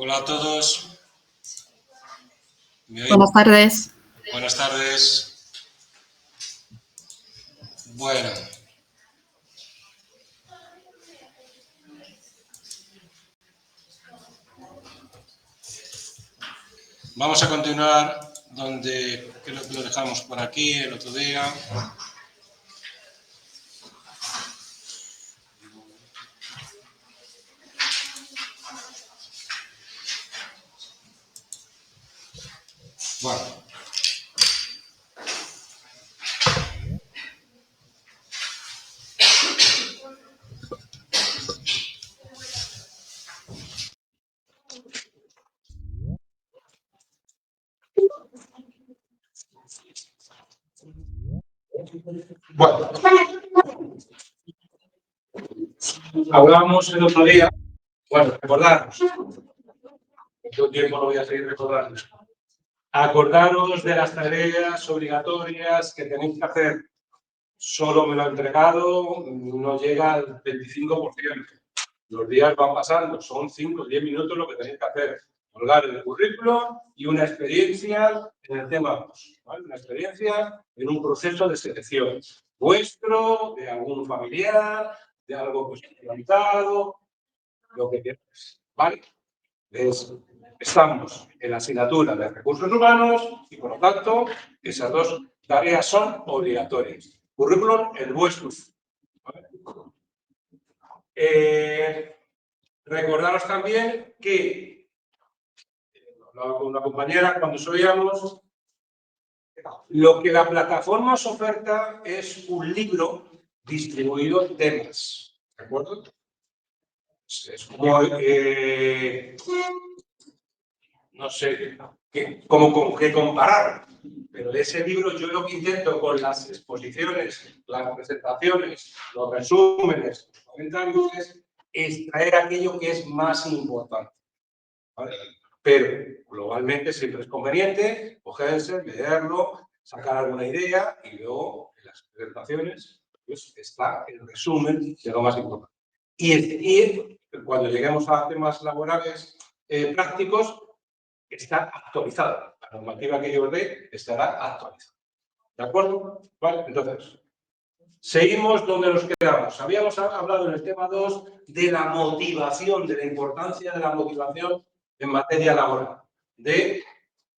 Hola a todos. Buenas tardes. Buenas tardes. Bueno. Vamos a continuar donde creo que lo dejamos por aquí el otro día. Bueno. Bueno. Hablábamos el otro día. Bueno, recordaros. Todo tiempo lo voy a seguir recordando. Acordaros de las tareas obligatorias que tenéis que hacer. Solo me lo ha entregado, no llega al 25%. Los días van pasando, son 5 o 10 minutos lo que tenéis que hacer. Colgar el currículum y una experiencia en el tema 2, ¿vale? Una experiencia en un proceso de selección vuestro, de algún familiar, de algo personalizado, lo que quieras, ¿vale? Estamos en la asignatura de recursos humanos y, por lo tanto, esas dos tareas son obligatorias. Currículum, el vuestro. ¿Vale? Recordaros también que con una compañera, cuando subíamos, lo que la plataforma os oferta es un libro distribuido en temas. ¿De acuerdo? Es como, no sé, como que comparar. Pero de ese libro yo lo que intento con las exposiciones, las presentaciones, los resúmenes, los comentarios, es extraer aquello que es más importante. ¿Vale? Pero globalmente siempre es conveniente cogerse, leerlo, sacar alguna idea y luego en las presentaciones pues, está el resumen de lo más importante. Y cuando lleguemos a temas laborales prácticos, está actualizada. La normativa que yo os dé estará actualizada. ¿De acuerdo? Vale, entonces, seguimos donde nos quedamos. Habíamos hablado en el tema 2 de la motivación, de la importancia de la motivación en materia laboral, de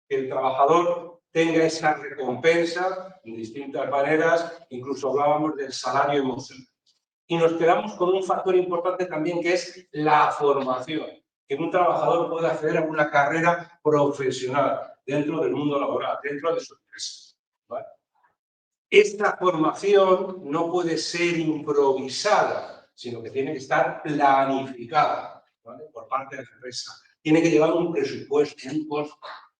que el trabajador tenga esa recompensa en distintas maneras, incluso hablábamos del salario emocional. Y nos quedamos con un factor importante también que es la formación, que un trabajador pueda acceder a una carrera profesional dentro del mundo laboral, dentro de su empresa. ¿Vale? Esta formación no puede ser improvisada, sino que tiene que estar planificada, ¿vale? Por parte de la empresa. Tiene que llevar un presupuesto, un costo.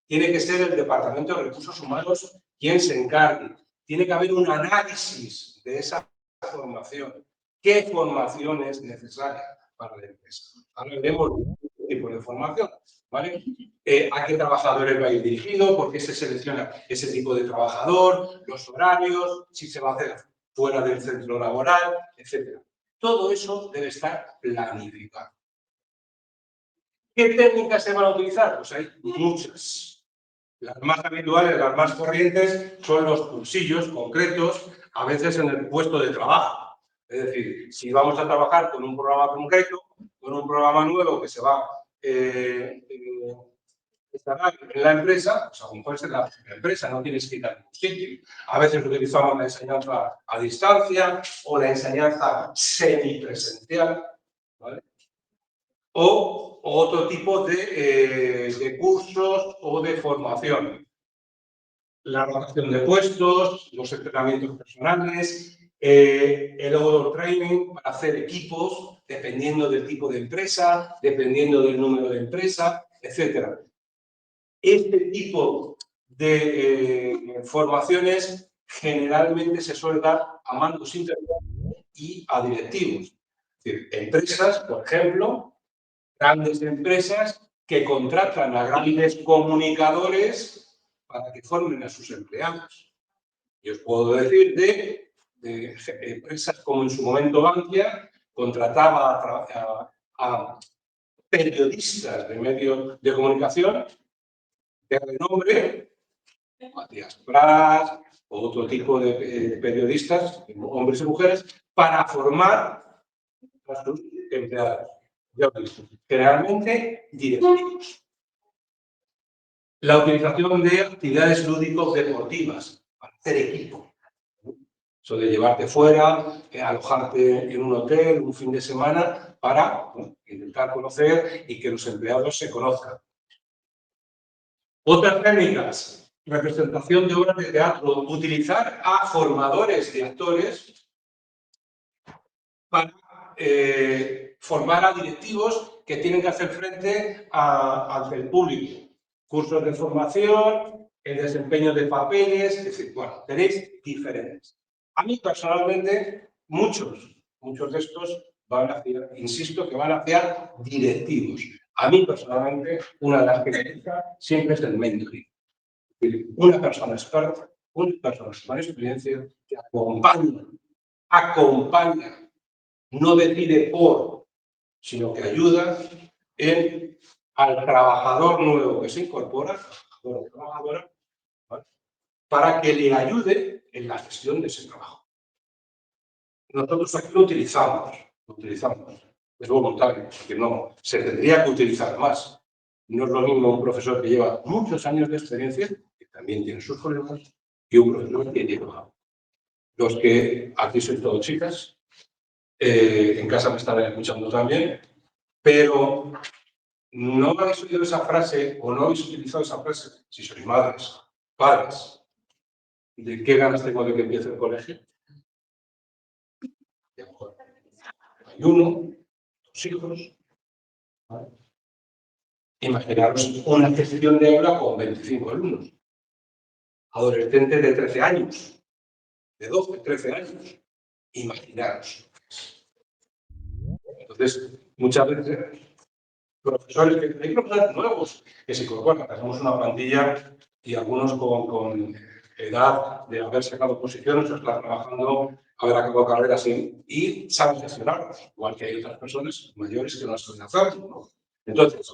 Tiene que ser el Departamento de Recursos Humanos quien se encargue. Tiene que haber un análisis de esa formación. ¿Qué formación es necesaria para la empresa? Ahora veremos qué tipo de formación, ¿vale? ¿A qué trabajadores va a ir dirigido? ¿Por qué se selecciona ese tipo de trabajador? Los horarios, si se va a hacer fuera del centro laboral, etc. Todo eso debe estar planificado. ¿Qué técnicas se van a utilizar? Pues hay muchas. Las más habituales, las más corrientes, son los cursillos concretos, a veces en el puesto de trabajo. Es decir, si vamos a trabajar con un programa concreto, con un programa nuevo que se va a instalar en la empresa, pues a lo mejor es en la empresa, no tienes que ir a ningún sitio. A veces utilizamos la enseñanza a distancia o la enseñanza semipresencial, ¿vale? O otro tipo de cursos o de formación. La rotación de puestos, los entrenamientos personales, el overtraining para hacer equipos, dependiendo del tipo de empresa, dependiendo del número de empresa, etc. Este tipo de formaciones generalmente se suele dar a mandos intermedios y a directivos. Es decir, empresas, por ejemplo, grandes empresas que contratan a grandes comunicadores para que formen a sus empleados. Y os puedo decir de empresas como en su momento Bankia contrataba a periodistas de medios de comunicación de renombre, Matías Prats o otro tipo de periodistas, hombres y mujeres, para formar a sus empleados. Generalmente directivos. La utilización de actividades lúdicos deportivas para hacer equipo. Eso de llevarte fuera, alojarte en un hotel un fin de semana para intentar conocer y que los empleados se conozcan. Otras técnicas, representación de obras de teatro, utilizar a formadores de actores para formar a directivos que tienen que hacer frente al público. Cursos de formación, el desempeño de papeles, es decir, bueno, tenéis diferentes. A mí personalmente, muchos de estos van hacia, insisto, que van hacia directivos. A mí personalmente, una de las que me gusta siempre es el mentoring. Una persona experta, una persona con experiencia que acompaña, no decide por, sino que ayuda al trabajador nuevo que se incorpora, trabajador o trabajadora, ¿vale?, para que le ayude en la gestión de ese trabajo. Nosotros aquí lo utilizamos, es voluntario, porque no se tendría que utilizar más. No es lo mismo un profesor que lleva muchos años de experiencia, que también tiene sus problemas, que un profesor que lleva. Los que aquí sois todos chicas, en casa me estarán escuchando también, pero no habéis oído esa frase o no habéis utilizado esa frase, si sois madres, padres, ¿de qué ganas tengo de que empiece el colegio? Hay uno, dos hijos. ¿Vale? Imaginaros una gestión de aula con 25 alumnos. Adolescentes de 13 años, de 12, 13 años. Imaginaros. Entonces, muchas veces, hay profesores nuevos que se incorporan. Hacemos una plantilla y algunos con edad de haber sacado posiciones o estar trabajando, haber acabado carreras y saben gestionarlos, igual que hay otras personas mayores que no saben hacerlo, ¿no? Entonces,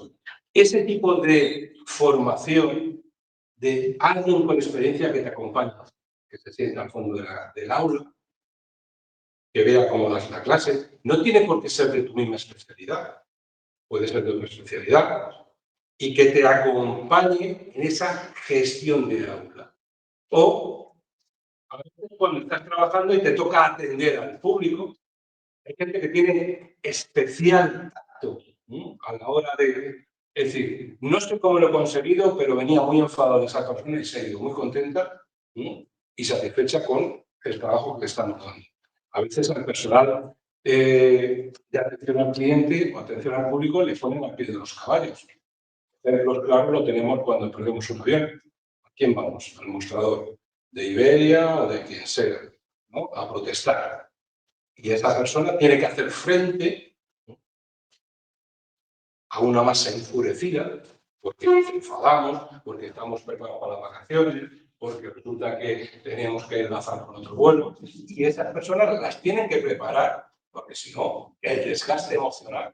ese tipo de formación de alguien con experiencia que te acompaña, que se sienta al fondo del aula, que vea cómo das la clase, no tiene por qué ser de tu misma especialidad, puede ser de otra especialidad, y que te acompañe en esa gestión de aula. O a veces cuando estás trabajando y te toca atender al público, hay gente que tiene especial tacto, ¿no?, a la hora de... Es decir, no sé cómo lo he conseguido, pero venía muy enfadado de esa persona y se ha ido muy contenta, ¿no?, y satisfecha con el trabajo que estamos dando. A veces al personal de atención al cliente o atención al público le ponen al pie de los caballos. Ejemplos claros lo tenemos cuando perdemos un avión. ¿A quién vamos? Al mostrador de Iberia o de quien sea, ¿no?, a protestar. Y esa persona tiene que hacer frente a una masa enfurecida, porque nos enfadamos, porque estamos preparados para las vacaciones, porque resulta que tenemos que enlazar con otro vuelo. Y esas personas las tienen que preparar, porque si no, el desgaste emocional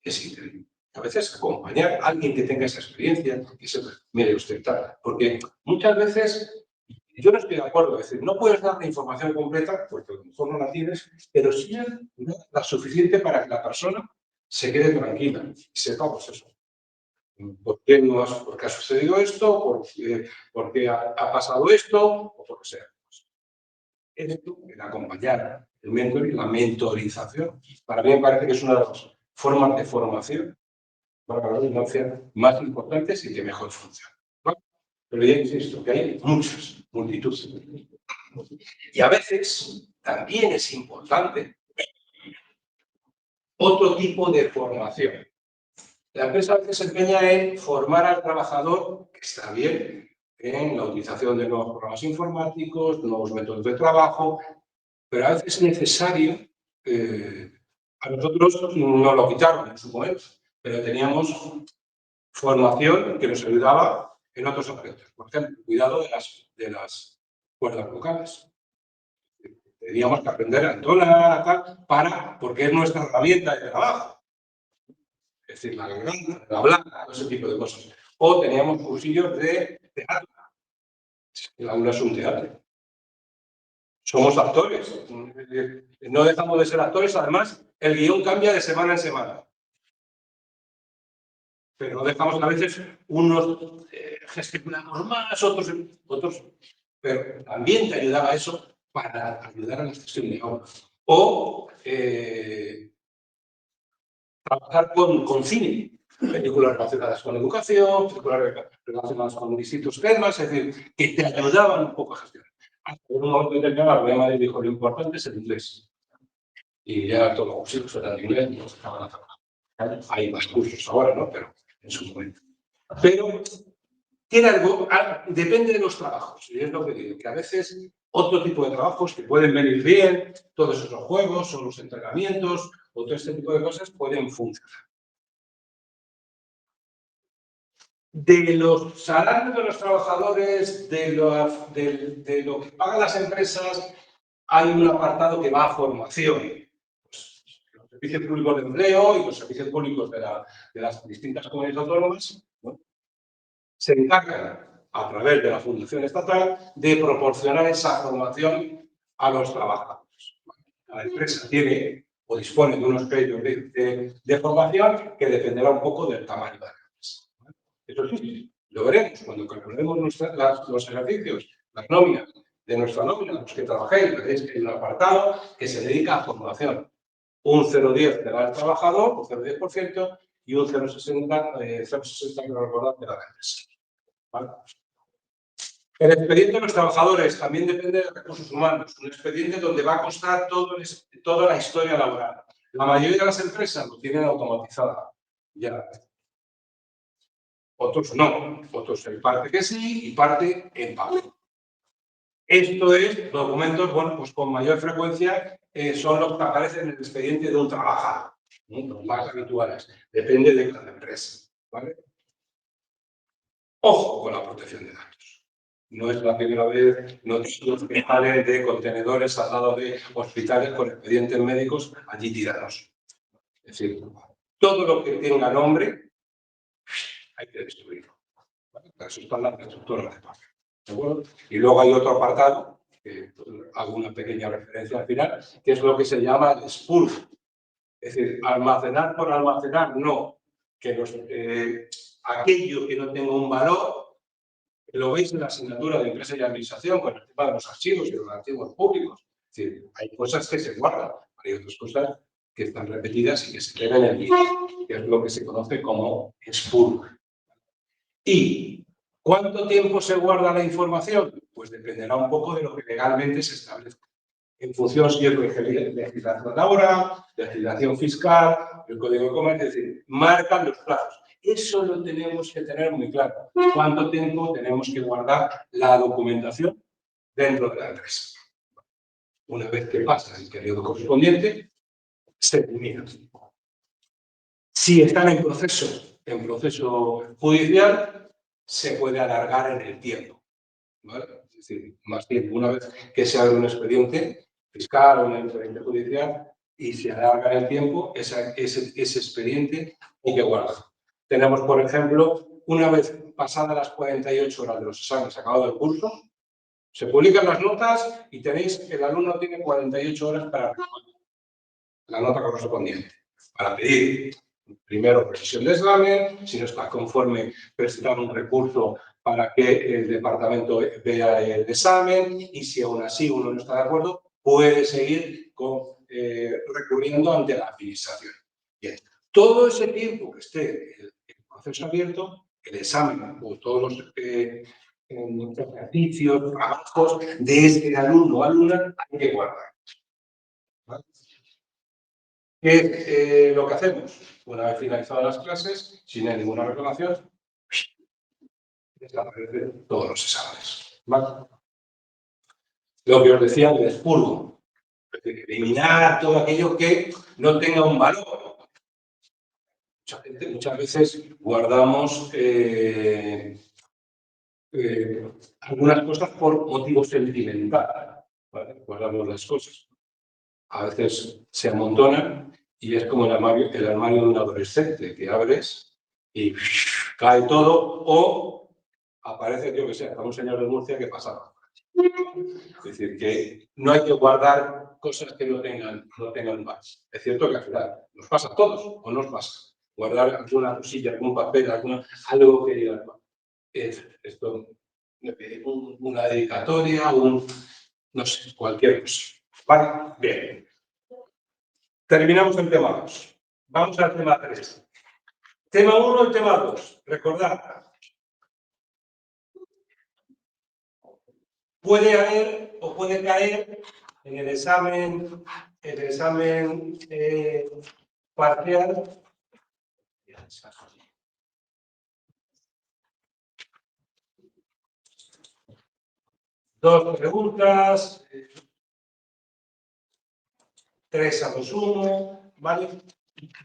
es increíble. A veces acompañar a alguien que tenga esa experiencia, que sepa, mire usted, tal, porque muchas veces yo no estoy de acuerdo, es decir, no puedes dar la información completa, porque a lo mejor no la tienes, pero sí la suficiente para que la persona se quede tranquila y sepa, pues eso. ¿Por qué ha sucedido esto? ¿Por qué ha pasado esto? O por qué sea. Esto, el acompañar, el mentoring, la mentorización, para mí me parece que es una de las formas de formación, para la redundancia, más importantes y que mejor funciona. ¿Vale? Pero ya insisto, que hay muchas, multitudes. Y a veces también es importante otro tipo de formación. La empresa a veces se empeña en formar al trabajador, que está bien, en la utilización de nuevos programas informáticos, nuevos métodos de trabajo, pero a veces es necesario, a nosotros nos lo quitaron en su momento, pero teníamos formación que nos ayudaba en otros aspectos. Por ejemplo, cuidado de las cuerdas vocales. Teníamos que aprender a entonar, porque es nuestra herramienta de trabajo. es decir, la garganta, la blanca, ese tipo de cosas. O teníamos cursillos de teatro. El aula es un teatro. Somos actores. No dejamos de ser actores. Además, el guión cambia de semana en semana. Pero no dejamos a veces unos gestionamos más, otros. Pero también te ayudaba eso para ayudar a la gestión de obra. O trabajar con cine, películas relacionadas con educación, películas relacionadas con distintos temas, es decir, que te ayudaban un poco a gestionar. En un momento determinado, la Madrid dijo, lo importante es el inglés. Y ya todos los cursos eran de inglés y los estaban haciendo. Hay más cursos ahora, ¿no? Pero en su momento. Pero tiene algo, depende de los trabajos. Y es lo que digo, que a veces otro tipo de trabajos que pueden venir bien, todos esos juegos o los entrenamientos o todo este tipo de cosas pueden funcionar. De los salarios de los trabajadores, de lo que pagan las empresas, hay un apartado que va a formación. Pues, los servicios públicos de empleo y los servicios públicos de las distintas comunidades autónomas, ¿no?, se encargan, a través de la Fundación Estatal, de proporcionar esa formación a los trabajadores. La empresa tiene o dispone de unos créditos de formación que dependerá un poco del tamaño de la empresa. Eso sí, lo veremos cuando calculemos los ejercicios, las nóminas de nuestra nómina, los que trabajéis, veréis que hay un apartado que se dedica a formación. Un 0,10 de la trabajador, un 0,10%, y un 0,60 de la empresa. ¿Vale? El expediente de los trabajadores también depende de recursos humanos. Un expediente donde va a constar toda la historia laboral. La mayoría de las empresas lo tienen automatizada. Ya. Otros no. Otros en parte que sí y parte en papel. Esto es documentos, bueno, pues con mayor frecuencia son los que aparecen en el expediente de un trabajador, ¿no? Los más habituales. Depende de cada empresa. ¿Vale? Ojo con la protección de datos. No es la primera vez noticias que salen de contenedores al lado de hospitales con expedientes médicos allí tirados. Es decir, todo lo que tenga nombre hay que destruirlo. ¿Vale? Para eso están las estructuras de papel. ¿De acuerdo? Y luego hay otro apartado, que hago una pequeña referencia al final, que es lo que se llama el expurgo. Es decir, almacenar por almacenar, no. Que aquello que no tenga un valor, lo veis en la asignatura de empresa y administración con el tema de los archivos y los archivos públicos. Es decir, hay cosas que se guardan, hay otras cosas que están repetidas y que se quedan en el libro, que es lo que se conoce como expurgo. ¿Y cuánto tiempo se guarda la información? Pues dependerá un poco de lo que legalmente se establezca. En función si es legislación laboral, legislación fiscal, el Código de Comercio, es decir, marcan los plazos. Eso lo tenemos que tener muy claro. ¿Cuánto tiempo tenemos que guardar la documentación dentro de la empresa? Una vez que pasa el periodo correspondiente, se elimina. Si están en proceso judicial, se puede alargar en el tiempo, ¿vale? Es decir, más tiempo. Una vez que se abre un expediente fiscal o un expediente judicial y se alarga el tiempo, ese expediente hay que guardarlo. Tenemos, por ejemplo, una vez pasadas las 48 horas de los exámenes, acabado el curso, se publican las notas y el alumno tiene 48 horas para responder la nota correspondiente, para pedir primero revisión de examen, si no está conforme, presentar un recurso para que el departamento vea el examen y si aún así uno no está de acuerdo, puede seguir recurriendo ante la administración. Bien. Todo ese tiempo que esté el proceso abierto, el examen o todos los ejercicios, trabajos de ese alumno o alumna hay que guardar. ¿Vale? ¿Qué es lo que hacemos? Una vez finalizadas las clases, sin ninguna reclamación, desaparecen todos los exámenes. ¿Vale? Lo que os decía del expurgo, eliminar todo aquello que no tenga un valor. Muchas veces guardamos algunas cosas por motivos sentimentales. ¿Vale? Guardamos las cosas. A veces se amontonan y es como el armario de un adolescente que abres y cae todo, o aparece, yo que sé, hasta un señor de Murcia que pasaba. Es decir, que no hay que guardar cosas que no tengan más. Es cierto que al final nos pasa a todos, o nos pasa. Guardar alguna cosilla, algún papel, algo que diga, esto, una dedicatoria, no sé, cualquier cosa. Vale, bien. Terminamos el tema 2. Vamos al tema 3. Tema 1 y tema 2. Recordad. Puede haber o puede caer en el examen parcial. Dos preguntas, 3 a lo sumo, ¿vale?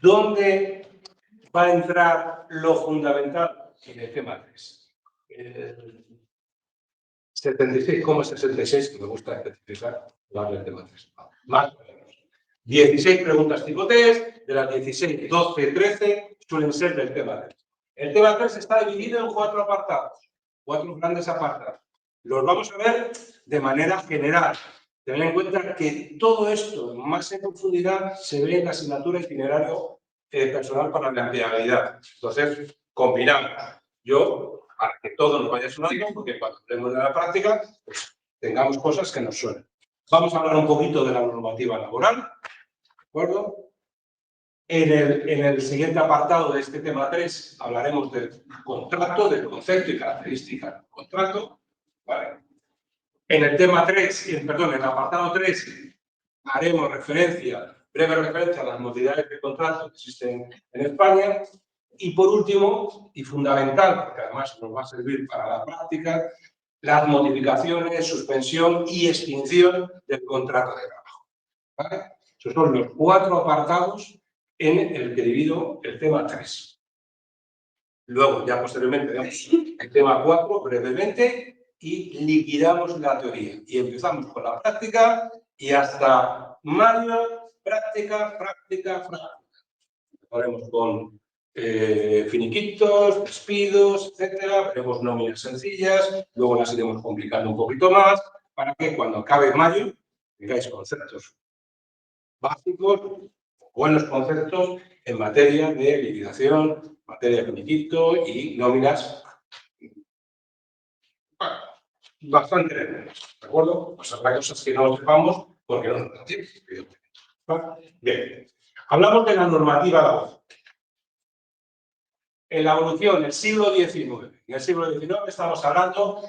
¿Dónde va a entrar lo fundamental? En el tema 3. 76,66, que me gusta especificar, vale el tema 3. Más o menos. 16 preguntas tipo test, de las 16, 12, 13 suelen ser del tema 3. El tema 3 está dividido en 4 apartados, 4 grandes apartados. Los vamos a ver de manera general. Tened en cuenta que todo esto, más en profundidad, se ve en la asignatura itinerario personal para la empleabilidad. Entonces, combinamos. Yo, para que todo nos vaya sonando, porque cuando hablemos de la práctica, pues tengamos cosas que nos suenen. Vamos a hablar un poquito de la normativa laboral, ¿de acuerdo? En el siguiente apartado de este tema 3 hablaremos del contrato, del concepto y características del contrato, ¿vale? En el tema 3, en el apartado 3, haremos breve referencia a las modalidades de contrato que existen en España. Y por último, y fundamental, porque además nos va a servir para la práctica, las modificaciones, suspensión y extinción del contrato de trabajo. ¿Vale? Esos son los 4 apartados en el que divido el tema 3. Luego, ya posteriormente, vemos el tema 4 brevemente y liquidamos la teoría. Y empezamos con la práctica y hasta mayo, práctica. Haremos con finiquitos, despidos, etcétera. Veremos nóminas sencillas, luego las iremos complicando un poquito más para que cuando acabe mayo tengáis conceptos básicos, buenos conceptos en materia de liquidación, materia de finiquito y nóminas bastante grandes, ¿de acuerdo? Pues habrá cosas que no sepamos porque no nos da tiempo. Bien, hablamos de la normativa laboral. En la evolución del siglo XIX. En el siglo XIX estamos hablando,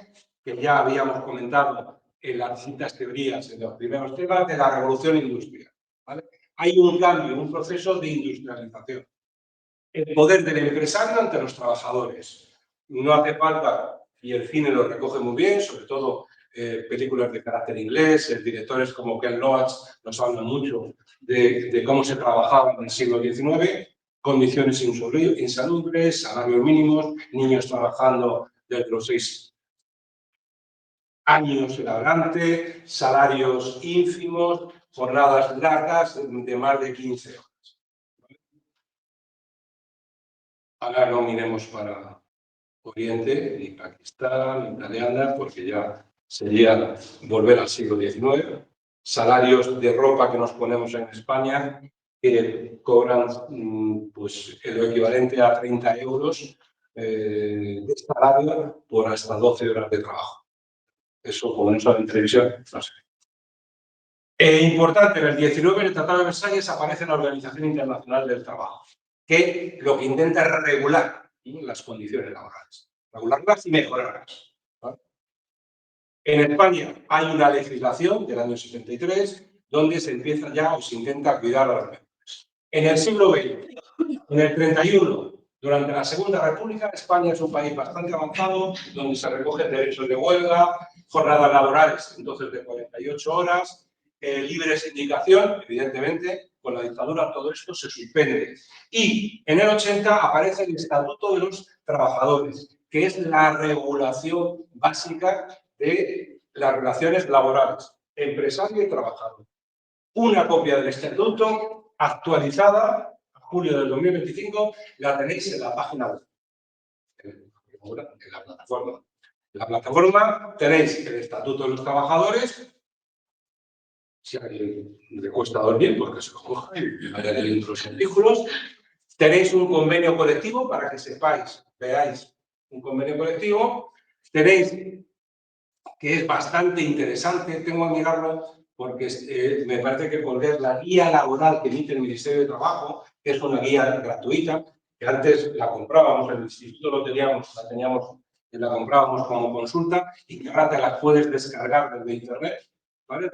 que ya habíamos comentado en las distintas teorías, en los primeros temas, de la revolución industrial. ¿Vale? Hay un cambio, un proceso de industrialización. El poder del empresario ante los trabajadores. No hace falta, y el cine lo recoge muy bien, sobre todo películas de carácter inglés, directores como Ken Loach nos hablan mucho de cómo se trabajaba en el siglo XIX, condiciones insalubres, salarios mínimos, niños trabajando desde los 6 años en adelante, salarios ínfimos, jornadas largas de más de 15 horas. Ahora no miremos para Oriente, ni Pakistán, ni Tailandia, porque ya sería volver al siglo XIX. Salarios de ropa que nos ponemos en España que cobran pues, lo equivalente a 30 euros de salario por hasta 12 horas de trabajo. Eso, como no sabe en televisión, no sé. Importante, en el 19, en el Tratado de Versalles, aparece la Organización Internacional del Trabajo, que lo que intenta es regular las condiciones laborales, regularlas y mejorarlas. ¿Vale? En España hay una legislación del año 73 donde se empieza ya o se intenta cuidar a los menores. En el siglo XX, en el 31, durante la Segunda República, España es un país bastante avanzado donde se recogen derechos de huelga, jornadas laborales entonces de 48 horas, libre sindicación, evidentemente, con la dictadura todo esto se suspende. Y en el 80 aparece el Estatuto de los Trabajadores, que es la regulación básica de las relaciones laborales, empresario y trabajador. Una copia del Estatuto actualizada a julio del 2025, la tenéis en la página web, en la plataforma. En la plataforma tenéis el Estatuto de los Trabajadores. Si a alguien le cuesta dormir, porque se lo coja y vaya leyendo los artículos. Tenéis un convenio colectivo para que sepáis, veáis un convenio colectivo. Tenéis, que es bastante interesante, tengo que mirarlo porque me parece que poner la guía laboral que emite el Ministerio de Trabajo, que es una guía gratuita, que antes la comprábamos, en el instituto la comprábamos como consulta y que ahora te la puedes descargar desde internet, ¿vale?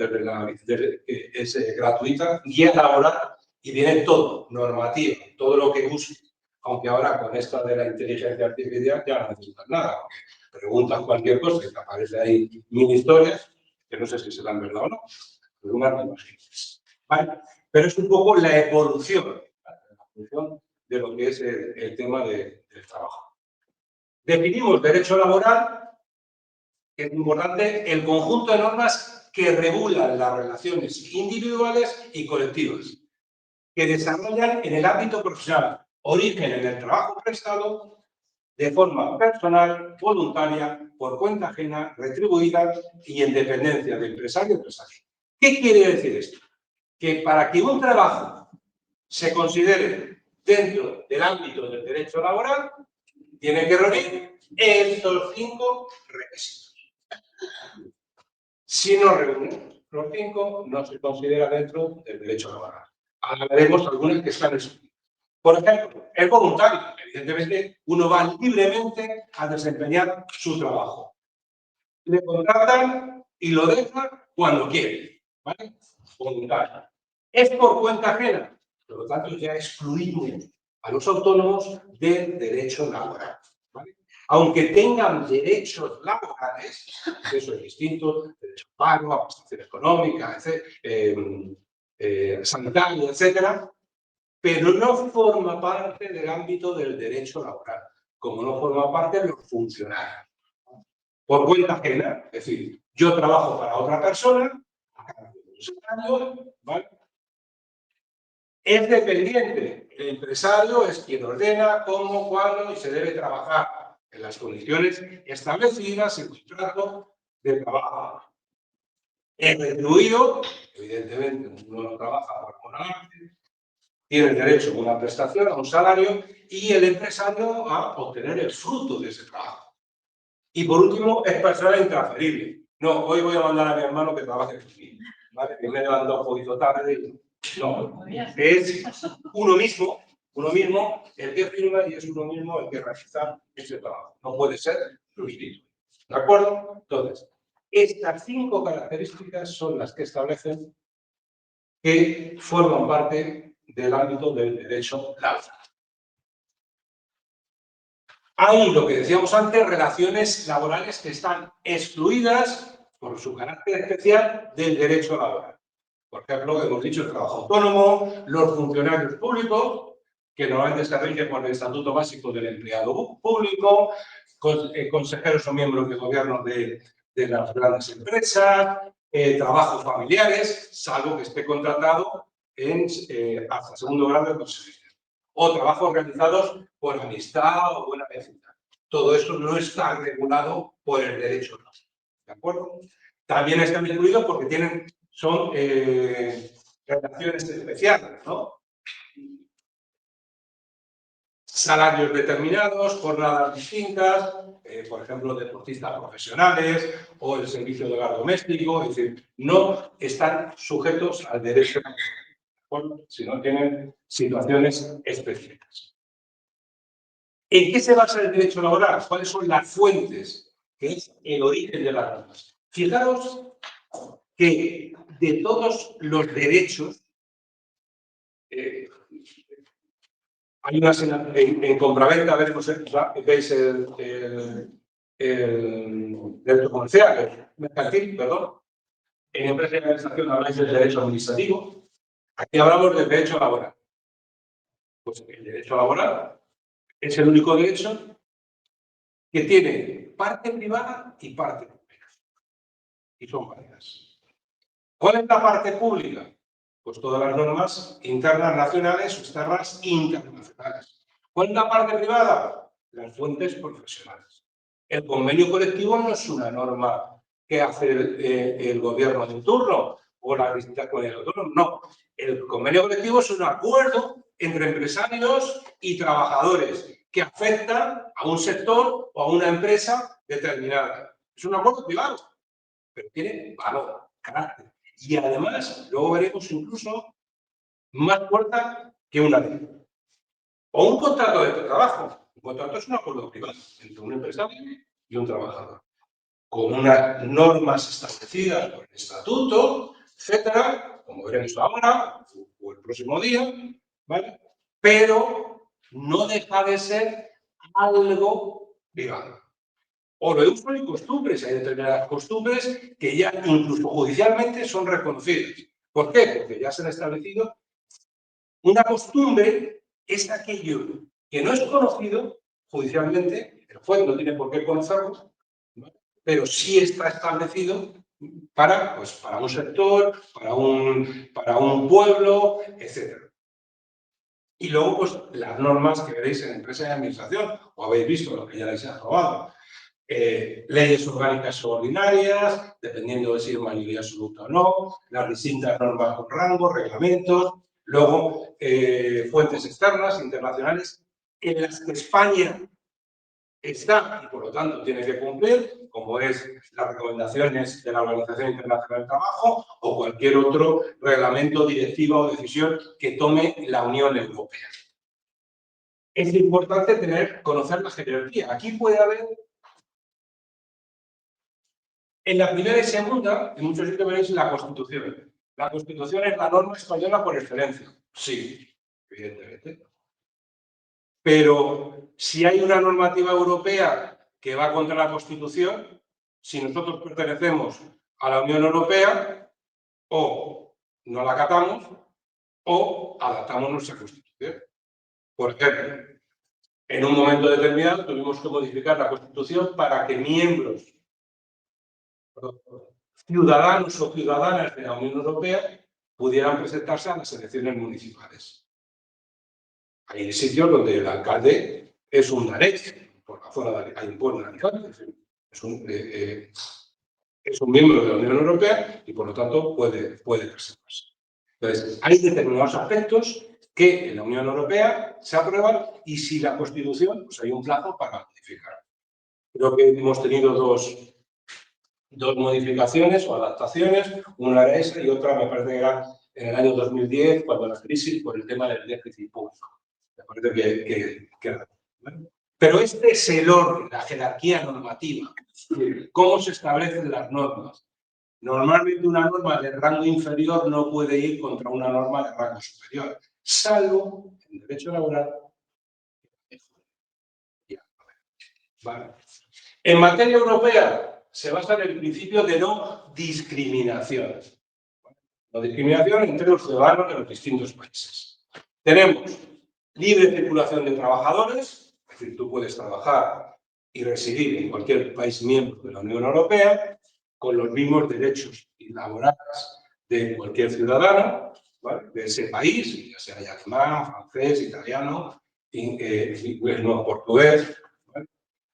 Es gratuita, guía laboral, y viene todo, normativa, todo lo que use. Aunque ahora con esto de la inteligencia artificial ya no necesitas nada, porque preguntas cualquier cosa y te aparece ahí mil historias, que no sé si serán verdad o no, pero una me imagino. ¿Vale? Pero es un poco la evolución, ¿vale? La evolución de lo que es el tema del trabajo. Definimos derecho laboral, que es importante, el conjunto de normas que regulan las relaciones individuales y colectivas, que desarrollan en el ámbito profesional, origen en el trabajo prestado, de forma personal, voluntaria, por cuenta ajena, retribuida y en dependencia de empresario a empresario. ¿Qué quiere decir esto? Que para que un trabajo se considere dentro del ámbito del derecho laboral, tiene que reunir estos 5 requisitos. Si no reúne los 5, no se considera dentro del derecho laboral. Ahora veremos algunas que están excluidas. Por ejemplo, es voluntario. Evidentemente, uno va libremente a desempeñar su trabajo. Le contratan y lo deja cuando quiere, ¿vale? Voluntario. Es por cuenta ajena. Por lo tanto, ya excluimos a los autónomos del derecho laboral, ¿vale? Aunque tengan derechos laborales, eso es distinto, derecho a paro, a prestación económica, sanitaria, etcétera, pero no forma parte del ámbito del derecho laboral, como no forma parte de los funcionarios. Por cuenta ajena, es decir, yo trabajo para otra persona, ¿vale? Es dependiente. El empresario es quien ordena cómo, cuándo y se debe trabajar en las condiciones establecidas en el contrato de trabajo. Es retribuido, evidentemente, uno no trabaja por honorarte, tiene derecho a una prestación, a un salario, y el empresario a obtener el fruto de ese trabajo. Y por último, es personal intransferible. No, hoy voy a mandar a mi hermano que trabaje conmigo, ¿vale? Que me he levantado un poquito tarde. No, es uno mismo el que firma y es uno mismo el que realiza ese trabajo. No puede ser sustituido. ¿De acuerdo? Entonces, estas 5 características son las que establecen que forman parte del ámbito del derecho laboral. Hay, lo que decíamos antes, relaciones laborales que están excluidas por su carácter especial del derecho laboral. Por ejemplo, hemos dicho el trabajo autónomo, los funcionarios públicos, que normalmente se rigen por el Estatuto Básico del Empleado Público, consejeros o miembros de gobierno de las grandes empresas, trabajos familiares, salvo que esté contratado hasta segundo grado de consejería, o trabajos realizados por amistad o buena vecindad. Todo esto no está regulado por el derecho, ¿de acuerdo? También están incluidos porque son relaciones especiales, ¿no? Salarios determinados, jornadas distintas, por ejemplo, deportistas profesionales o el servicio de hogar doméstico, es decir, no están sujetos al derecho, si no tienen situaciones específicas. ¿En qué se basa el derecho laboral? ¿Cuáles son las fuentes? Que es el origen de las normas. Fijaros que de todos los derechos, hay unas en compraventa, veis el derecho comercial, el mercantil, perdón. En empresa y administración habláis del derecho administrativo. Aquí hablamos del derecho laboral. Pues el derecho laboral es el único derecho que tiene parte privada y parte pública. Y son varias. ¿Cuál es la parte pública? Pues todas las normas internas nacionales o externas internacionales. ¿Cuál es la parte privada? Las fuentes profesionales. El convenio colectivo no es una norma que hace el gobierno de turno o la distintas comunidades autónomas, no. El convenio colectivo es un acuerdo entre empresarios y trabajadores que afecta a un sector o a una empresa determinada. Es un acuerdo privado, pero tiene valor, carácter. Y además, luego veremos incluso más fuerza que una ley. O un contrato de trabajo. Un contrato es un acuerdo privado entre un empresario y un trabajador, con unas normas establecidas por el estatuto, etcétera, como veremos ahora o el próximo día, ¿vale? Pero no deja de ser algo privado. O lo de uso y costumbres. Hay determinadas costumbres que ya incluso judicialmente son reconocidas. ¿Por qué? Porque ya se han establecido. Una costumbre es aquello que no es conocido judicialmente, el juez no tiene por qué conocerlo, ¿no? Pero sí está establecido para un sector, para un pueblo, etc. Y luego, pues, las normas que veréis en empresa y administración, o habéis visto lo que ya les he aprobado. Leyes orgánicas o ordinarias, dependiendo de si es mayoría absoluta o no, las distintas normas con rango, reglamentos, luego fuentes externas, internacionales, en las que España está y por lo tanto tiene que cumplir, como es las recomendaciones de la Organización Internacional del Trabajo o cualquier otro reglamento, directiva o decisión que tome la Unión Europea. Es importante conocer la jerarquía. Aquí puede haber. En la primera y segunda, en muchos sitios veréis la Constitución. La Constitución es la norma española por excelencia. Sí, evidentemente. Pero si hay una normativa europea que va contra la Constitución, si nosotros pertenecemos a la Unión Europea, o no la acatamos o adaptamos nuestra Constitución. Por ejemplo, en un momento determinado tuvimos que modificar la Constitución para que miembros, ciudadanos o ciudadanas de la Unión Europea pudieran presentarse a las elecciones municipales. Hay sitios donde el alcalde es un danés, por la zona hay un pueblo en Alicante, es un miembro de la Unión Europea y por lo tanto puede presentarse. Entonces, hay determinados aspectos que en la Unión Europea se aprueban y si la Constitución, pues hay un plazo para modificar. Creo que hemos tenido dos modificaciones o adaptaciones, una era esa y otra me parece que era en el año 2010, cuando la crisis por el tema del déficit público. Me parece que era. ¿Vale? Pero este es el orden, la jerarquía normativa, cómo se establecen las normas. Normalmente una norma de rango inferior no puede ir contra una norma de rango superior, salvo en derecho laboral. ¿Vale? En materia europea, se basa en el principio de no discriminación. No discriminación entre los ciudadanos de los distintos países. Tenemos libre circulación de trabajadores, es decir, tú puedes trabajar y residir en cualquier país miembro de la Unión Europea con los mismos derechos laborales de cualquier ciudadano, ¿vale?, de ese país, ya sea alemán, francés, italiano, inglés, no, portugués.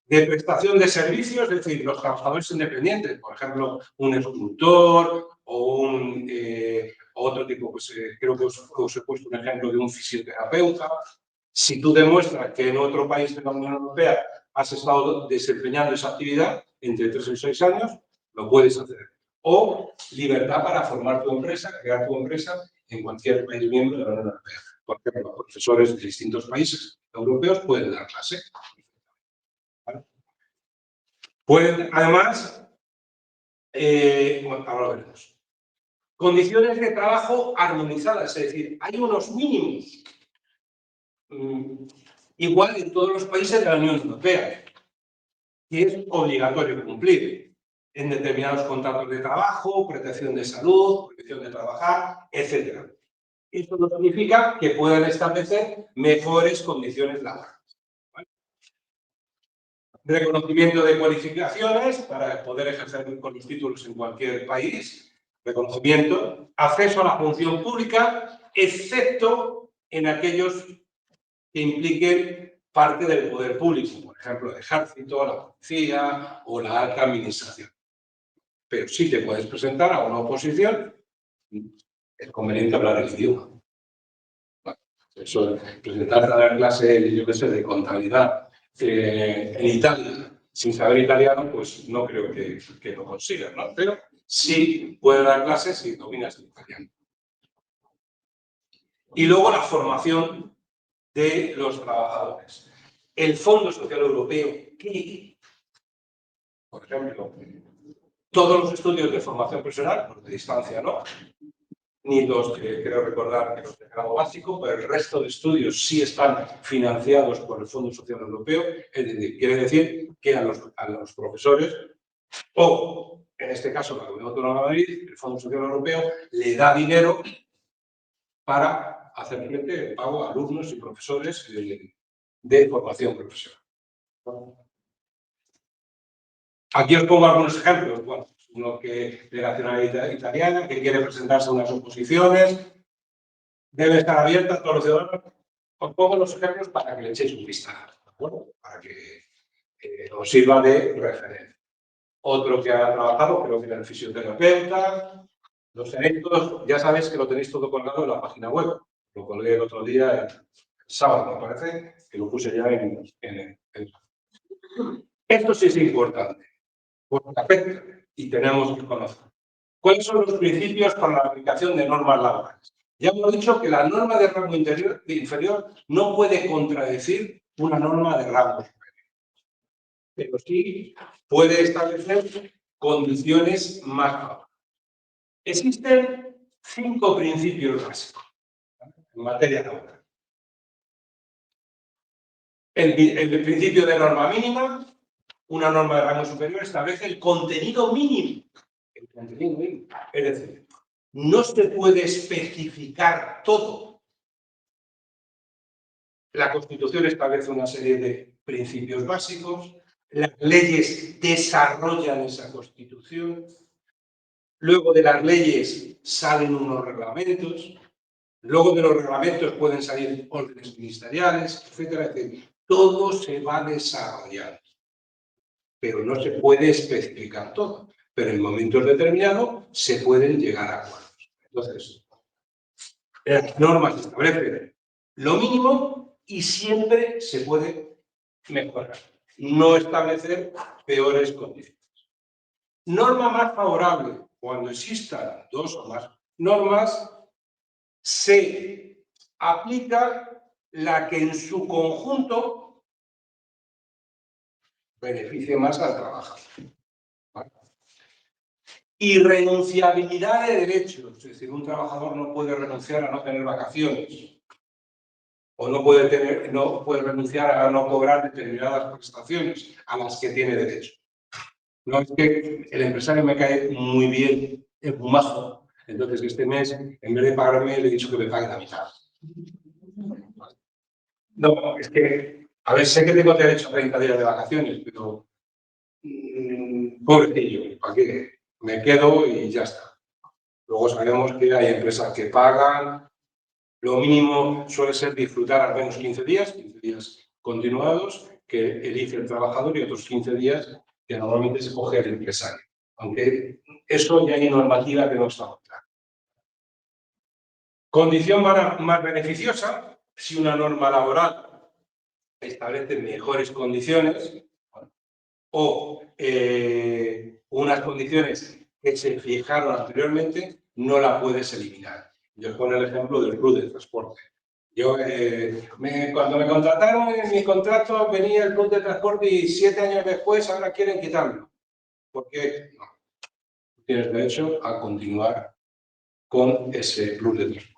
De prestación de servicios, es decir, los trabajadores independientes, por ejemplo, un escultor o otro tipo, pues creo que os he puesto un ejemplo de un fisioterapeuta. Si tú demuestras que en otro país de la Unión Europea has estado desempeñando esa actividad entre 3 y 6 años, lo puedes hacer. O libertad para formar tu empresa, crear tu empresa en cualquier país miembro de la Unión Europea. Por ejemplo, los profesores de distintos países europeos pueden dar clase. ¿Vale? Pueden, además, bueno, ahora lo veremos. Condiciones de trabajo armonizadas, es decir, hay unos mínimos igual en todos los países de la Unión Europea, que es obligatorio cumplir en determinados contratos de trabajo, protección de salud, protección de trabajar, etc. Esto no significa que puedan establecer mejores condiciones laborales. Reconocimiento de cualificaciones para poder ejercer con los títulos en cualquier país. reconocimiento, acceso a la función pública, excepto en aquellos que impliquen parte del poder público, por ejemplo, el ejército, la policía o la alta administración. Pero sí te puedes presentar a una oposición, es conveniente hablar el idioma. Bueno, eso, presentarte a dar clase, yo qué sé, de contabilidad en Italia sin saber italiano, pues no creo que lo consigas, ¿no? Pero sí puedes dar clases si dominas el italiano. Y luego la formación de los trabajadores. El Fondo Social Europeo, que, por ejemplo, todos los estudios de formación profesional, los de distancia no, ni los que creo recordar que los de grado básico, pero el resto de estudios sí están financiados por el Fondo Social Europeo, es decir, quiere decir que a los profesores, o en este caso la Comunidad Autónoma de Madrid, el Fondo Social Europeo le da dinero para hacer frente al pago a alumnos y profesores de formación profesional. Aquí os pongo algunos ejemplos. Bueno, uno que de nacionalidad italiana, que quiere presentarse a unas oposiciones, debe estar abierta a todos los ciudadanos. Os pongo los ejemplos para que le echéis un vistazo, ¿de acuerdo? Para que os sirva de referencia. Otro que ha trabajado, creo que era el fisioterapeuta. Los tenéis todos, ya sabéis que lo tenéis todo colgado en la página web. Lo colgué el otro día, el sábado, me parece, que lo puse ya en Esto sí es importante, porque afecta y tenemos que conocer. ¿Cuáles son los principios para la aplicación de normas laborales? Ya hemos dicho que la norma de rango inferior no puede contradecir una norma de rango superior, pero sí puede establecer condiciones más favorables. Existen 5 principios básicos en materia laboral. El principio de norma mínima, una norma de rango superior establece el contenido mínimo. El contenido mínimo. Es decir, no se puede especificar todo. La Constitución establece una serie de principios básicos, las leyes desarrollan esa Constitución, luego de las leyes salen unos reglamentos, luego de los reglamentos pueden salir órdenes ministeriales, etcétera, etcétera. Todo se va desarrollando, pero no se puede especificar todo. Pero en momentos determinados se pueden llegar a acuerdos. Entonces, las normas establecen lo mínimo y siempre se puede mejorar. No establecer peores condiciones. Norma más favorable. Cuando existan 2 o más normas, se aplica la que en su conjunto beneficie más al trabajador. ¿Vale? Irrenunciabilidad de derechos, es decir, un trabajador no puede renunciar a no tener vacaciones o no puede renunciar a no cobrar determinadas prestaciones a las que tiene derecho. No es que el empresario me cae muy bien, es muy majo, entonces este mes, en vez de pagarme, le he dicho que me pague la mitad. No, es que, a ver, sé que tengo derecho a 30 días de vacaciones, pero pobrecillo, ¿para qué? Me quedo y ya está. Luego sabemos que hay empresas que pagan, lo mínimo suele ser disfrutar al menos 15 días continuados, que elige el trabajador y otros 15 días que normalmente se coge el empresario. Aunque eso ya hay normativa que no está clara. Condición más beneficiosa, si una norma laboral establece mejores condiciones o unas condiciones que se fijaron anteriormente, no la puedes eliminar. Yo os pongo el ejemplo del club de transporte. Yo, cuando me contrataron en mi contrato venía el club de transporte y 7 años después ahora quieren quitarlo. ¿Por qué? No. Tienes derecho a continuar con ese club de transporte.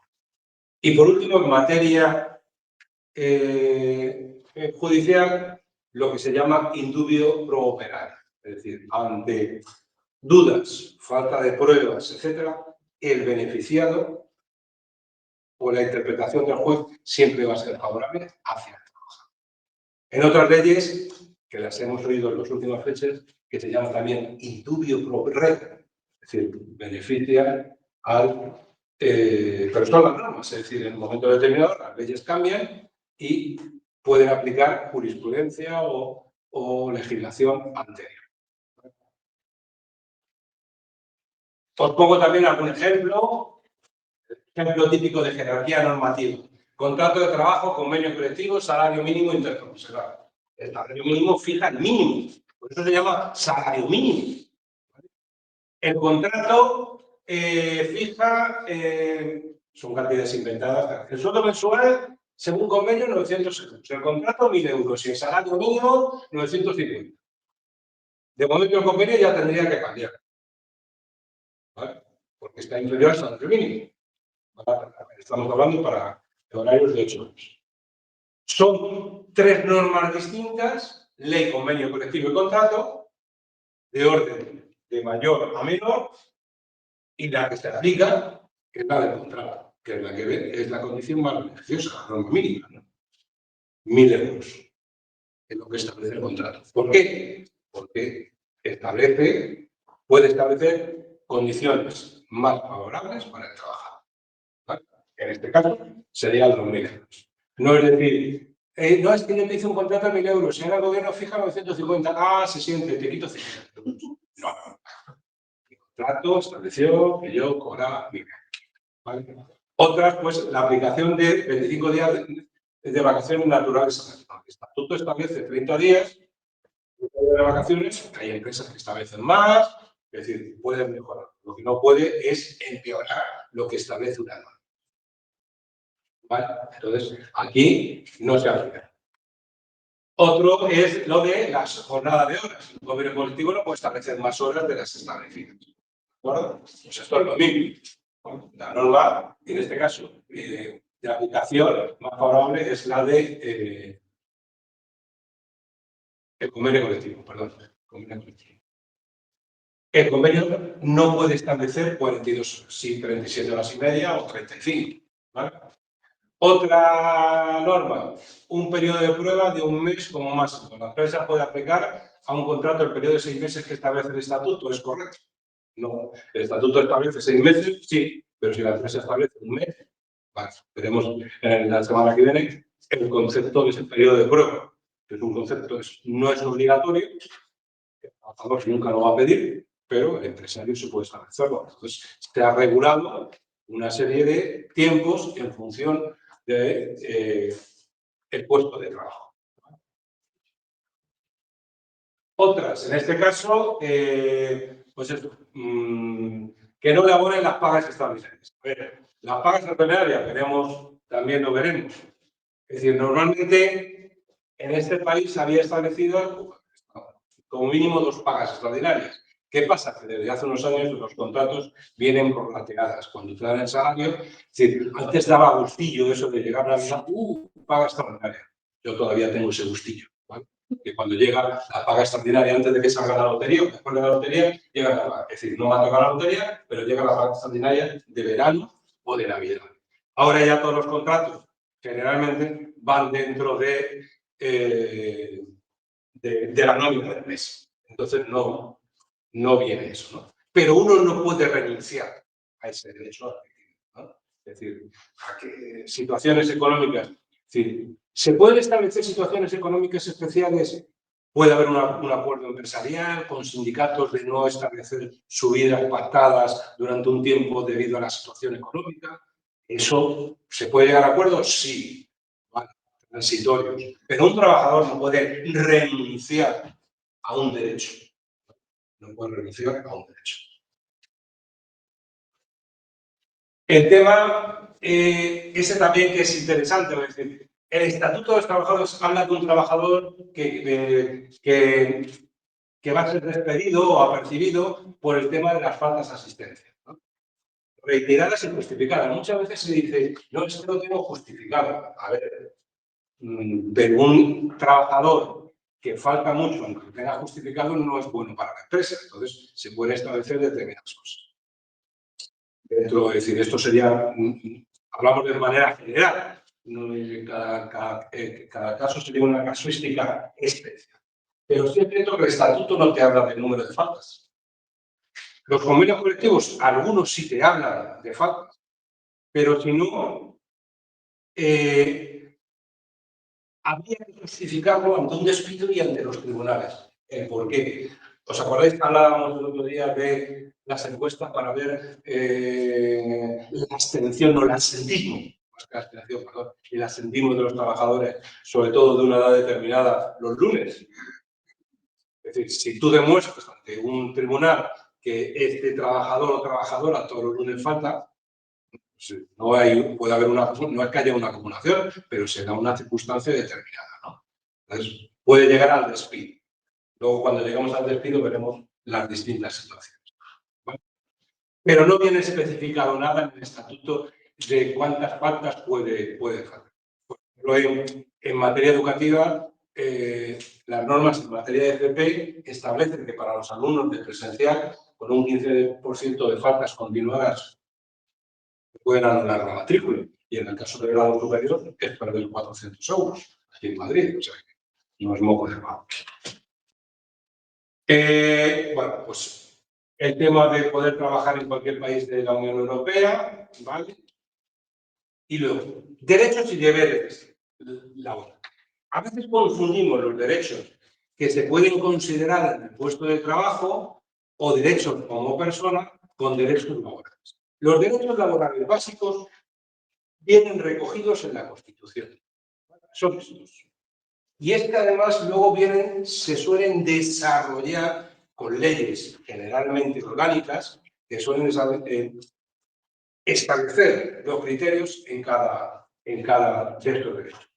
Y por último, en materia judicial, lo que se llama indubio pro operario. Es decir, ante dudas, falta de pruebas, etcétera, el beneficiado o la interpretación del juez siempre va a ser favorable hacia el trabajador. En otras leyes, que las hemos oído en las últimas fechas, que se llama también indubio pro reo, Es decir, beneficia al... pero son las normas, es decir, en un momento determinado las leyes cambian y pueden aplicar jurisprudencia o legislación anterior. Os pongo también algún ejemplo típico de jerarquía normativa. Contrato de trabajo, convenio colectivo, salario mínimo interprofesional. El salario mínimo fija el mínimo, por eso se llama salario mínimo. El contrato fija, son cantidades inventadas, el sueldo mensual, según convenio, 900 euros. El contrato, 1.000 euros. Y el salario mínimo, 950. De momento el convenio ya tendría que cambiar, ¿vale? Porque está inferior al salario mínimo. Estamos hablando para horarios de 8 horas. Son 3 normas distintas, ley, convenio colectivo y contrato, de orden de mayor a menor, y la que se aplica es la del contrato, que es la que es la condición más beneficiosa, la norma mínima, ¿no? 1.000 euros es lo que establece el contrato. ¿Por qué? Porque puede establecer condiciones más favorables para el trabajador, ¿vale? En este caso serían los 1.000 euros. No es decir, no es que yo te hice un contrato de 1.000 euros, si ahora el gobierno fija 950, se siente, te quito 50 euros. No. El contrato estableció que yo cobraba 1.000 euros, ¿vale? Otras, pues, la aplicación de 25 días de vacaciones naturales. El estatuto establece 30 días de vacaciones, hay empresas que establecen más, es decir, pueden mejorar. Lo que no puede es empeorar lo que establece una norma, ¿vale? Entonces, aquí no se aplica. Otro es lo de las jornadas de horas. El convenio colectivo no puede establecer más horas de las establecidas. ¿De acuerdo? Pues esto es lo mismo. La norma, en este caso, de aplicación más favorable es la de el convenio colectivo, perdón. El convenio no puede establecer 42 horas, sí, 37 horas y media o 35. ¿Vale? Otra norma, un periodo de prueba de 1 mes como máximo. La empresa puede aplicar a un contrato el periodo de 6 meses que establece el estatuto, ¿es correcto? No, el estatuto establece 6 meses, sí, pero si la empresa establece 1 mes, vale, veremos en la semana que viene el concepto de ese periodo de prueba, que es un concepto, no es obligatorio, el trabajador nunca lo va a pedir, pero el empresario se puede establecerlo. Entonces, se ha regulado una serie de tiempos en función de el puesto de trabajo. Otras, en este caso, pues eso, que no elaboren las pagas extraordinarias. Las pagas extraordinarias, también lo veremos. Es decir, normalmente en este país se había establecido como mínimo 2 pagas extraordinarias. ¿Qué pasa? Que desde hace unos años los contratos vienen prorrateadas. Cuando te dan el salario, es decir, antes daba gustillo eso de llegar a la vida, paga extraordinaria. Yo todavía tengo ese gustillo, ¿vale? Que cuando llega la paga extraordinaria antes de que salga la lotería o después de la lotería, llega la paga. Es decir, no me ha tocado la lotería, pero llega la paga extraordinaria de verano o de Navidad. Ahora ya todos los contratos generalmente van dentro de la nómina del mes. Entonces no viene eso, ¿no? Pero uno no puede renunciar a ese derecho, ¿no? Es decir, a que situaciones económicas, es decir, ¿se pueden establecer situaciones económicas especiales? Puede haber un acuerdo empresarial con sindicatos de no establecer subidas pactadas durante un tiempo debido a la situación económica. ¿Eso se puede llegar a acuerdos? Sí, ¿vale? Transitorios. Pero un trabajador no puede renunciar a un derecho. No puede renunciar a un derecho. El tema, ese también que es interesante, es decir, el Estatuto de los Trabajadores habla de un trabajador que va a ser despedido o apercibido por el tema de las faltas de asistencia, ¿no? Reiteradas y justificadas. Muchas veces se dice, no, es que lo tengo justificado. A ver, de un trabajador que falta mucho, aunque lo tenga justificado, no es bueno para la empresa. Entonces, se pueden establecer determinadas cosas. Dentro, es decir, esto sería, hablamos de manera general, cada caso sería una casuística especial. Pero sí es cierto que el estatuto no te habla del número de faltas. Los convenios colectivos, algunos sí te hablan de faltas, pero si no, habría que justificarlo ante un despido y ante los tribunales. ¿Por qué? ¿Os acordáis que hablábamos el otro día de las encuestas para ver la abstención o el absentismo? Más que la abstención, perdón, el absentismo de los trabajadores, sobre todo de una edad determinada, los lunes. Es decir, si tú demuestras ante un tribunal que este trabajador o trabajadora todos los lunes falta, pues puede haber no es que haya una acumulación, pero será una circunstancia determinada, ¿no? Entonces, puede llegar al despido. Luego, cuando llegamos al despido, veremos las distintas situaciones. ¿Vale? Pero no viene especificado nada en el estatuto de cuántas faltas puede faltar. Por ejemplo, en materia educativa, las normas en materia de FP establecen que para los alumnos de presencial, con un 15% de faltas continuadas, pueden anular la matrícula. Y en el caso del grado superior, es perder 400 euros aquí en Madrid. O sea, que no es moco de pavo. Bueno, pues el tema de poder trabajar en cualquier país de la Unión Europea, ¿vale? Y luego, derechos y deberes laborales. A veces confundimos los derechos que se pueden considerar en el puesto de trabajo o derechos como persona con derechos laborales. Los derechos laborales básicos vienen recogidos en la Constitución. Son estos. Y es que además luego se suelen desarrollar con leyes generalmente orgánicas que suelen establecer los criterios en cada de estos derechos.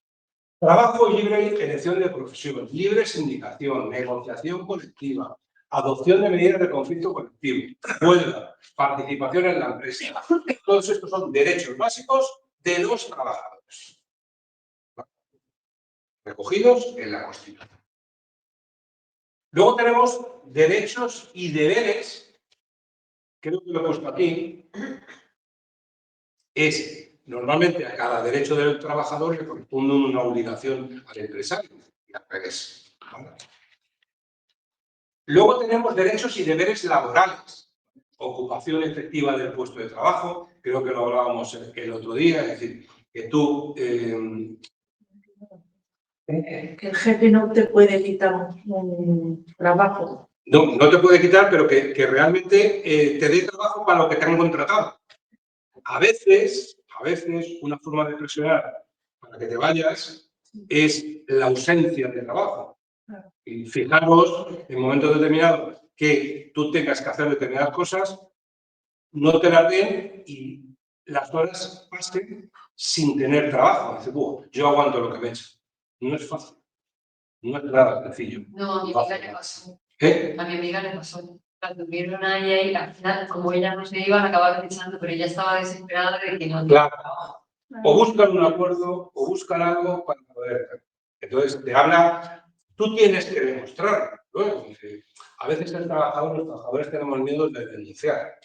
Trabajo y libre elección de profesión, libre sindicación, negociación colectiva, adopción de medidas de conflicto colectivo, huelga, participación en la empresa. Todos estos son derechos básicos de los trabajadores, recogidos en la Constitución. Luego tenemos derechos y deberes, creo que lo he puesto aquí, normalmente a cada derecho del trabajador le corresponde una obligación al empresario y al revés. Luego tenemos derechos y deberes laborales, ocupación efectiva del puesto de trabajo, creo que lo hablábamos el otro día, es decir, que tú... que el jefe no te puede quitar un trabajo. No te puede quitar, pero que realmente te dé trabajo para lo que te han contratado. A veces, una forma de presionar para que te vayas es la ausencia de trabajo. Y fijaros, en momentos determinados, que tú tengas que hacer determinadas cosas, no te las den y las horas pasen sin tener trabajo. Dices, yo aguanto lo que me echen. No es fácil. No es nada sencillo. No, a mi amiga le pasó. ¿Eh? A mi amiga le pasó. La tuvieron ahí y al final, como ella no se iba, la acabaron echando, pero ella estaba desesperada de que no tenía trabajo. O buscan un acuerdo o buscan algo para poder. Entonces, tú tienes que demostrar. Luego, a veces los trabajadores tenemos miedo de denunciar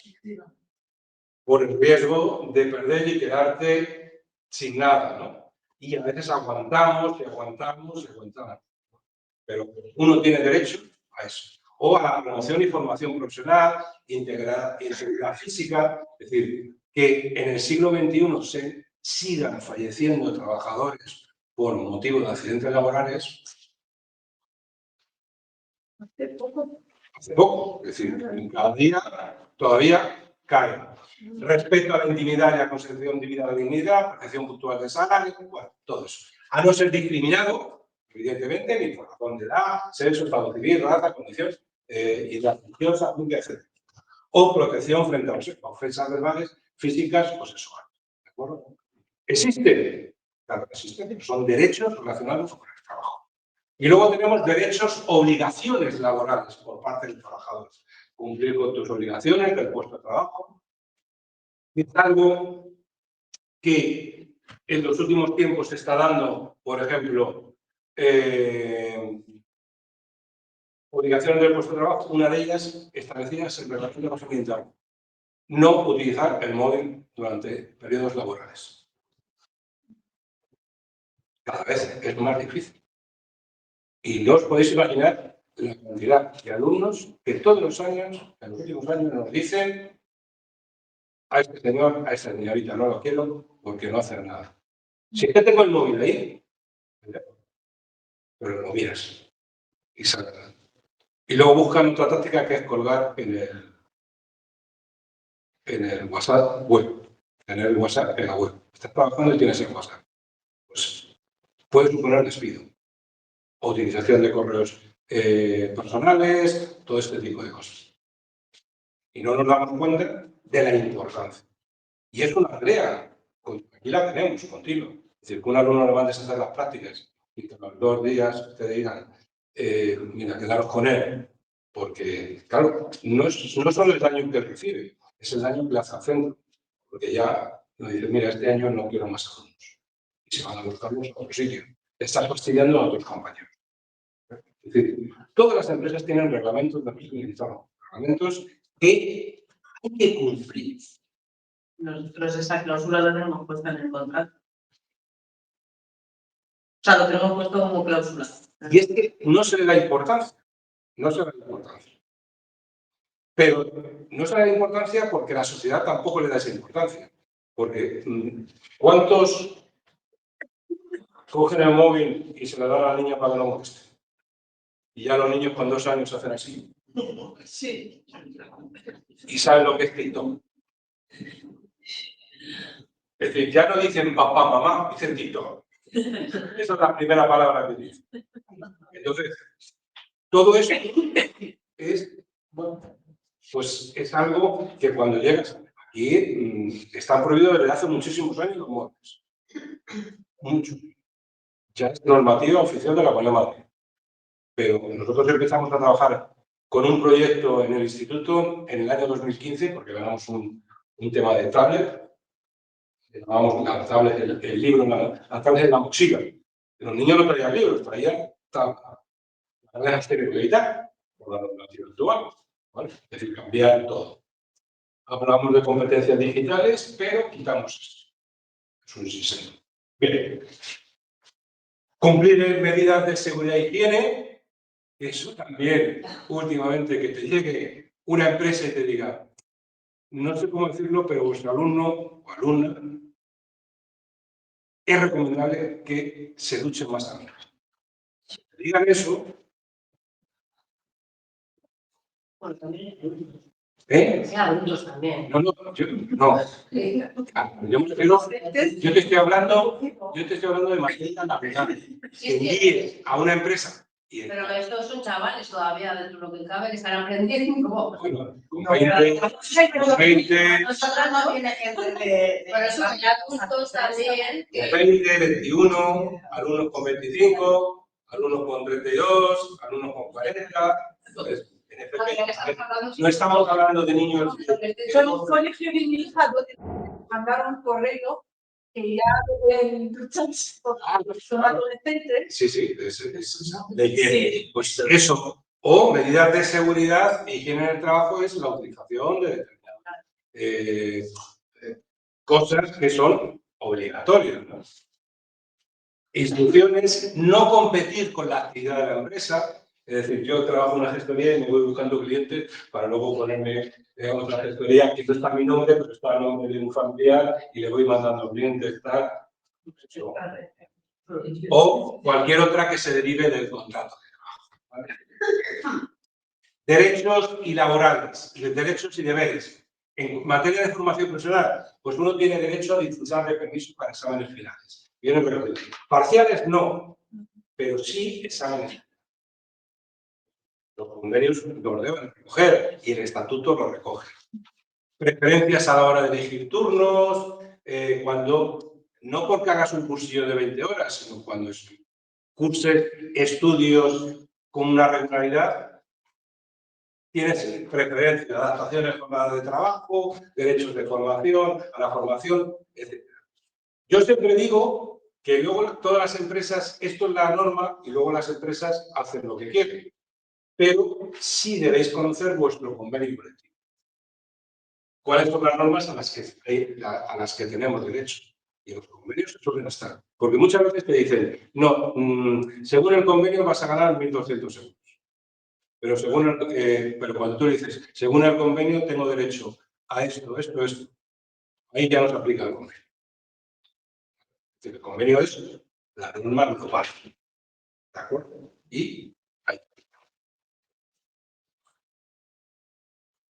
por el riesgo de perder y quedarte sin nada, ¿no? Y a veces aguantamos. Pero uno tiene derecho a eso. O a la promoción y formación profesional, integridad física, es decir, que en el siglo XXI se sigan falleciendo trabajadores por motivo de accidentes laborales. Hace poco, es decir, cada día todavía cae. Respeto a la intimidad y a la conservación de vida de la dignidad, protección puntual de salario, bueno, todo eso. A no ser discriminado, evidentemente, ni por razón de edad, sexo, estado civil, raza, condición y la función, etc. O protección frente a ofensas verbales, físicas o sexuales. ¿De acuerdo? ¿Existe? Claro que existen. Son derechos relacionados con el trabajo. Y luego tenemos derechos, obligaciones laborales por parte del trabajador. Cumplir con tus obligaciones del puesto de trabajo. Es algo que en los últimos tiempos se está dando, por ejemplo, obligaciones del puesto de trabajo, una de ellas establecidas en relación a la siguiente: no utilizar el móvil durante periodos laborales. Cada vez es más difícil. Y no os podéis imaginar la cantidad de alumnos que todos los años, en los últimos años, nos dicen a este señor, a esta señorita no lo quiero porque no hacen nada. Si es que tengo el móvil ahí, pero lo miras y sacas. Y luego buscan otra táctica que es colgar en el WhatsApp web. Tener el WhatsApp en la web. Estás trabajando y tienes el WhatsApp. Pues puede suponer despido. O utilización de correos personales, todo este tipo de cosas. Y no nos damos cuenta de la importancia. Y es una tarea. Aquí la tenemos, continua. Es decir, que un alumno le mandes a hacer las prácticas y que los 2 días te digan, mira, quedaros con él. Porque, claro, no solo el daño que recibe, es el daño que le hace al centro. Porque ya nos dicen, mira, este año no quiero más alumnos. Y se van a buscarlos a otro sitio. Estás fastidiando a otros compañeros. Es decir, todas las empresas tienen reglamentos de régimen interno, reglamentos que hay que cumplir. Nosotros esa cláusula la tenemos puesta en el contrato. O sea, lo tenemos puesto como cláusula. Y es que no se le da importancia. No se le da importancia. Pero no se le da importancia porque la sociedad tampoco le da esa importancia. Porque ¿cuántos cogen el móvil y se le dan a la niña para que no moleste? Y ya los niños con 2 años hacen así. Sí. Y saben lo que es TikTok. Es decir, ya no dicen papá, mamá, dicen TikTok. Esa es la primera palabra que dicen. Entonces, todo eso es, bueno, pues es algo que cuando llegas aquí está prohibido desde hace muchísimos años los móviles. Mucho. Ya es normativa oficial de la Comunidad de Madrid. Pero nosotros empezamos a trabajar con un proyecto en el instituto en el año 2015, porque ganamos un tema de tablet. Llamábamos la tablet, el libro, la tablet en la mochila. Los niños no traían libros, traían la estereotipicidad por la normativa actual. ¿Vale? Es decir, cambiar todo. Hablamos de competencias digitales, pero quitamos esto. Es un diseño. Bien. Cumplir medidas de seguridad y higiene. Eso también, últimamente, que te llegue una empresa y te diga, no sé cómo decirlo, pero vuestro alumno o alumna es recomendable que se duchen más a menudo. Si te digan eso, Bueno, también. ¿eh? Adultos también. No, yo te estoy hablando de materia laboral. Que envíes a una empresa. Pero estos son chavales todavía dentro de lo que cabe que están aprendiendo. Bueno, con 20. Nosotros no tiene gente de. Pero eso ya adultos también. 20, 21, alumnos con 25, alumnos con 32, alumnos con 40. Entonces, en efecto, no estamos hablando de niños. Yo en un colegio de mi hija mandaron un correo que ya deben ducharse son adolescentes. Sí, de que, pues eso, o medidas de seguridad e higiene en el trabajo es la utilización de determinadas cosas que son obligatorias, ¿no? Instrucciones, no competir con la actividad de la empresa. Es decir, yo trabajo en una gestoría y me voy buscando clientes para luego ponerme en otra gestoría que no está mi nombre, pero está el nombre de un familiar y le voy mandando clientes, tal. O cualquier otra que se derive del contrato de trabajo. ¿Vale? Derechos y laborales, derechos y deberes. En materia de formación profesional, pues uno tiene derecho a disfrutar de permisos para exámenes finales. Parciales no, pero sí exámenes. Los convenios lo deben recoger y el estatuto lo recoge. Preferencias a la hora de elegir turnos, cuando, no porque hagas un cursillo de 20 horas, sino cuando curses estudios con una regularidad, tienes preferencia, adaptaciones a jornadas de trabajo, derechos de formación, a la formación, etc. Yo siempre digo que luego todas las empresas, esto es la norma, y luego las empresas hacen lo que quieren. Pero sí debéis conocer vuestro convenio colectivo. ¿Cuáles son las normas a las que tenemos derecho? Y los convenios suelen estar. Porque muchas veces te dicen, no, según el convenio vas a ganar 1.200 euros. Pero, pero cuando tú dices, según el convenio, tengo derecho a esto. Ahí ya no se aplica el convenio. El convenio es la norma global. ¿De acuerdo? Y ahí.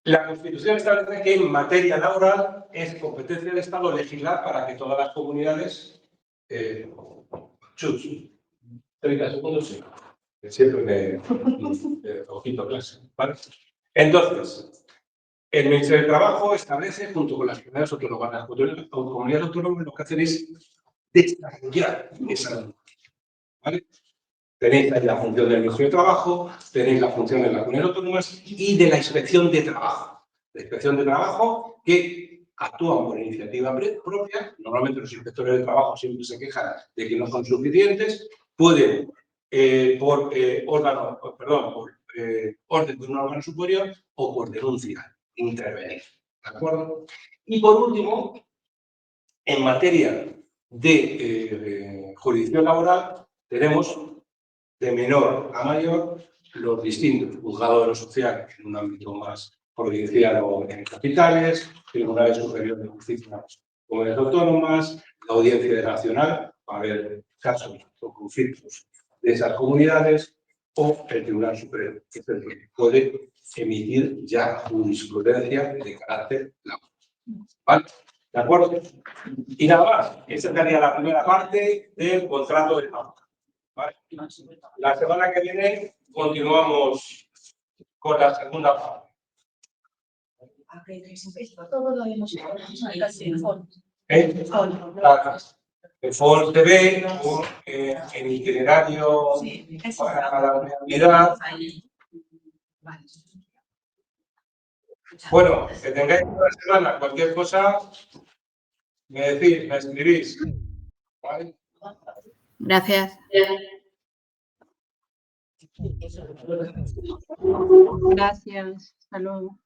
La Constitución establece que en materia laboral es competencia del Estado legislar para que todas las comunidades... 30 segundos, sí. Siempre ojito clase. ¿Vale? Entonces, el Ministerio de Trabajo establece, junto con las comunidades autónomas, lo que hacen es desarrollar esa norma. ¿Vale? Tenéis ahí la función del Ministerio de Trabajo, tenéis la función de las comunidades autónomas y de la Inspección de Trabajo. La Inspección de Trabajo que actúan por iniciativa propia. Normalmente los inspectores de trabajo siempre se quejan de que no son suficientes. Pueden, por orden de un órgano superior o por denuncia, intervenir. ¿De acuerdo? Y por último, en materia de jurisdicción laboral, tenemos de menor a mayor los distintos juzgados de lo social en un ámbito más provincial o en capitales, tribunales superiores de justicia, comunidades autónomas, la Audiencia Nacional para ver casos o conflictos de esas comunidades, o el Tribunal Superior, que es el que puede emitir ya jurisprudencia de carácter laboral. ¿Vale? ¿De acuerdo? Y nada más, esa sería la primera parte del contrato de trabajo. ¿Vale? La semana que viene continuamos con la segunda parte. Todo lo hemos El FOL se ve en itinerario para la unidad. Bueno, que tengáis una semana, cualquier cosa, me decís, me escribís. ¿Vale? Gracias. Gracias. Hasta luego.